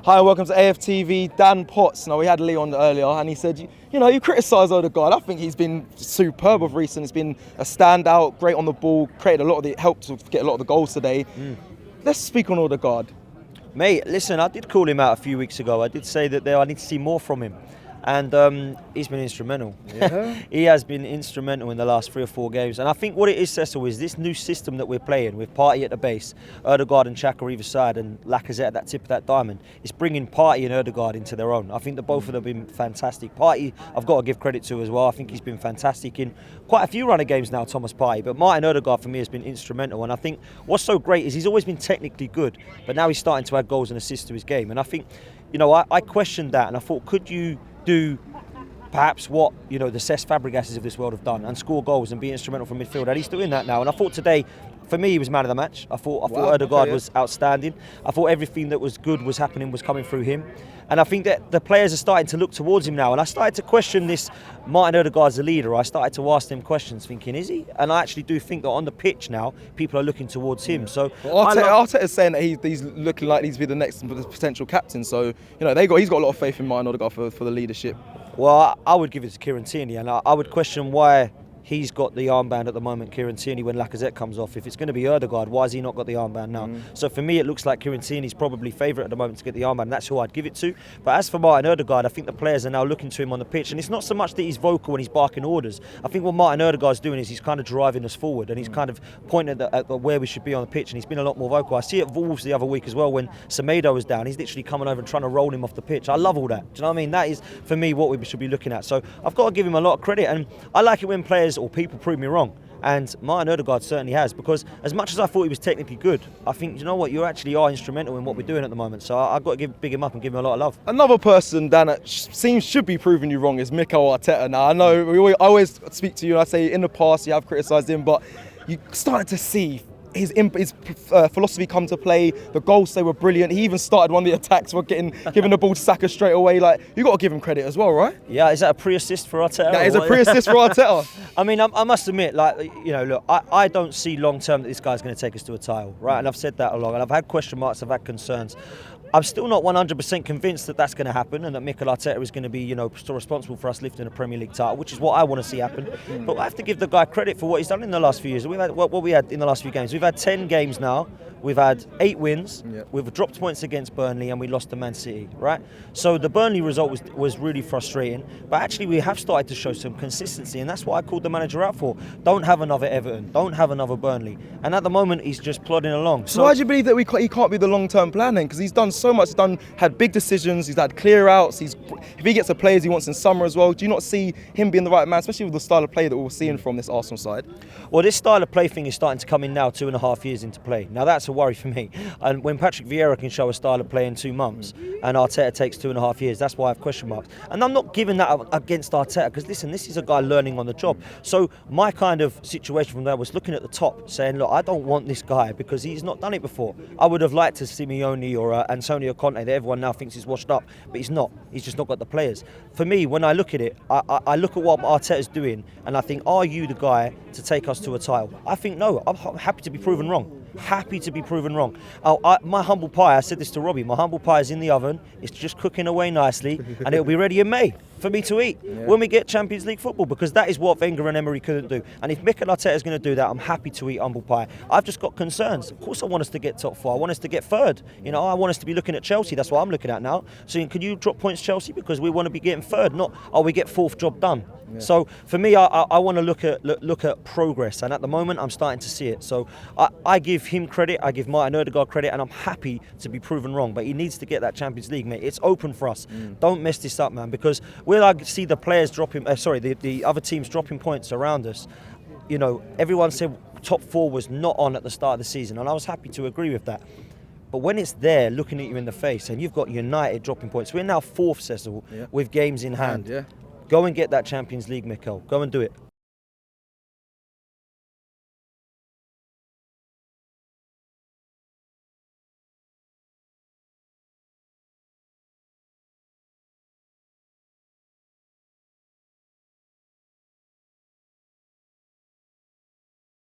Hi and welcome to AFTV. Dan Potts. Now we had Leon earlier and he said, you criticise Odegaard. I think he's been superb of recent. He's been a standout, great on the ball, helped to get a lot of the goals today. Let's speak on Odegaard. Mate, listen, I did call him out a few weeks ago. I did say that I need to see more from him. And he's been instrumental. Yeah. He has been instrumental in the last 3 or 4 games. And I think what it is, Cecil, is this new system that we're playing with Partey at the base, Odegaard and Xhaka either side, and Lacazette at that tip of that diamond. It's bringing Partey and Odegaard into their own. I think that both of them have been fantastic. Partey, I've got to give credit to as well. I think he's been fantastic in quite a few runner games now, Thomas Partey. But Martin Odegaard, for me, has been instrumental. And I think what's so great is he's always been technically good, but now he's starting to add goals and assists to his game. And I think, I questioned that, and I thought, could you do perhaps what the Cesc Fabregases of this world have done and score goals and be instrumental from midfield? And he's doing that now. And I thought today, for me, he was man of the match. I thought Odegaard was outstanding. I thought everything that was good was coming through him. And I think that the players are starting to look towards him now. And I started to question this Martin Odegaard's a leader. I started to ask them questions thinking, is he? And I actually do think that on the pitch now, people are looking towards him. So Arteta's saying that he's looking like he's be the next potential captain. So, he's got a lot of faith in Martin Odegaard for the leadership. Well, I would give it to Kieran Tierney, and I would question why he's got the armband at the moment, Kieran Tierney, when Lacazette comes off. If it's going to be Odegaard, why has he not got the armband now? So for me, it looks like Kieran Tierney's probably favourite at the moment to get the armband. That's who I'd give it to. But as for Martin Odegaard, I think the players are now looking to him on the pitch, and it's not so much that he's vocal and he's barking orders. I think what Martin Odegaard's doing is he's kind of driving us forward, and he's kind of pointing at where we should be on the pitch, and he's been a lot more vocal. I see it at Wolves the other week as well when Semedo was down. He's literally coming over and trying to roll him off the pitch. I love all that. Do you know what I mean? That is, for me, what we should be looking at. So I've got to give him a lot of credit, and I like it when players or people prove me wrong. And Martin Odegaard certainly has, because as much as I thought he was technically good, I think, you actually are instrumental in what we're doing at the moment. So I've got to big him up and give him a lot of love. Another person, Dan, that should be proving you wrong is Mikel Arteta. Now, I know I always speak to you and I say in the past you have criticised him, but you started to see his philosophy come to play. The goals, they were brilliant. He even started one of the attacks for giving the ball to Saka straight away. You got to give him credit as well, right? Yeah, is that a pre-assist for Arteta? That is a pre-assist for Arteta. I mean, I must admit, look, I don't see long term that this guy's going to take us to a title, right? And I've said that a lot, and I've had question marks, I've had concerns. I'm still not 100% convinced that that's going to happen and that Mikel Arteta is going to be, still responsible for us lifting a Premier League title, which is what I want to see happen. But I have to give the guy credit for what he's done in the last few years. We've had what we had in the last few games. We've had 10 games now. We've had 8 wins. Yep. We've dropped points against Burnley and we lost to Man City, right? So the Burnley result was really frustrating. But actually we have started to show some consistency, and that's what I called the manager out for. Don't have another Everton. Don't have another Burnley. And at the moment he's just plodding along. So why do you believe that he can't be the long-term plan then? Because he's done so much. Had big decisions. He's had clear outs. If he gets the players he wants in summer as well, do you not see him being the right man, especially with the style of play that we're seeing from this Arsenal side? Well, this style of play thing is starting to come in now 2.5 years into play. Now that's a worry for me. And when Patrick Vieira can show a style of play in 2 months and Arteta takes 2.5 years, that's why I have question marks. And I'm not giving that up against Arteta, because listen, this is a guy learning on the job. So my kind of situation from there was looking at the top, saying, look, I don't want this guy because he's not done it before. I would have liked to Simeone or Antonio Conte, that everyone now thinks he's washed up, but he's not. He's just not got the players. For me, when I look at it, I look at what Arteta's doing and I think, are you the guy to take us to a title? I think no. I'm happy to be proven wrong. Happy to be proven wrong. My humble pie, I said this to Robbie, my humble pie is in the oven. It's just cooking away nicely and it'll be ready in May for me to eat when we get Champions League football, because that is what Wenger and Emery couldn't do. And if Mikel Arteta is going to do that, I'm happy to eat humble pie. I've just got concerns. Of course I want us to get top 4. I want us to get 3rd. I want us to be looking at Chelsea. That's what I'm looking at now. So can you drop points Chelsea because we want to be getting 3rd, not we get 4th, job done. Yeah. So for me, I want to look at progress, and at the moment I'm starting to see it. So I give him credit, I give Martin Odegaard credit, and I'm happy to be proven wrong. But he needs to get that Champions League, mate. It's open for us. Don't mess this up, man, because when I see the players dropping, the other teams dropping points around us, everyone said top 4 was not on at the start of the season, and I was happy to agree with that. But when it's there looking at you in the face and you've got United dropping points, we're now 4th, Cecil, with games in hand. Go and get that Champions League, Mikel. Go and do it.